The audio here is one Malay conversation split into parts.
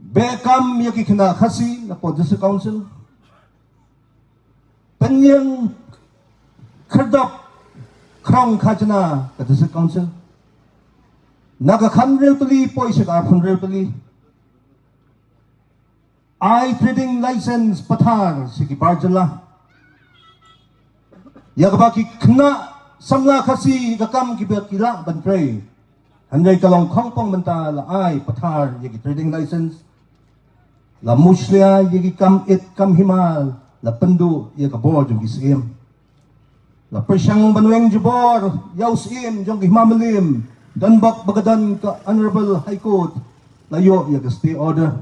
Bekam yaki kena khasi na Policy Council. Penyang kerdap krong khajna ka District Council. Naga khanrel tuli poise ka khanrel tuli. I trading license pathar siki barjala. Yakabaki kena samla khasi kakam kibet kila bantray. Handai kalong kongpong menta la ai pathar yaki trading license. La muslia yaki kam it kam himal la pendu yakabor jong isim. La persyang banueng jubor yaw sim jong himamalim dan bak bagadan ka Honorable High Court layo yaki stay order.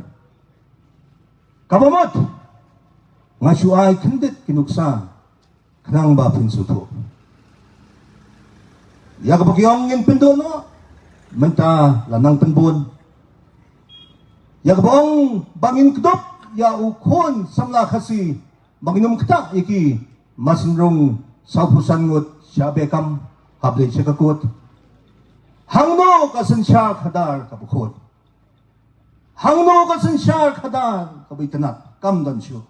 Kabamot nga ay kendit kinuksa kanang ba pinsuto. Yakabagyong yung pindo no menta lanang penbun. Yakabong bangin kedop ya ukon samla khasi banginum kta iki masinrong saupusan ngut siya bekam hable siya kakut. Hangno kasan siya kadar kabukot. Hangno kasan siya kadar kabitanat kamdan siyo.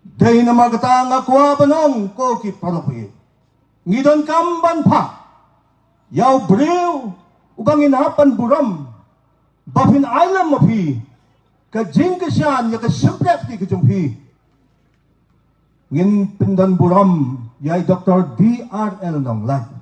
Day na magata nga kuwa banong ko ki paropi. Ngidon kamban pa. Yaw brew ukang inapan buram. Bapin alam mapi. Kajing kasyan ya kasyemplek di kajumpi. Ngin pindan buram yay Dr. D.R.L. Nonglay.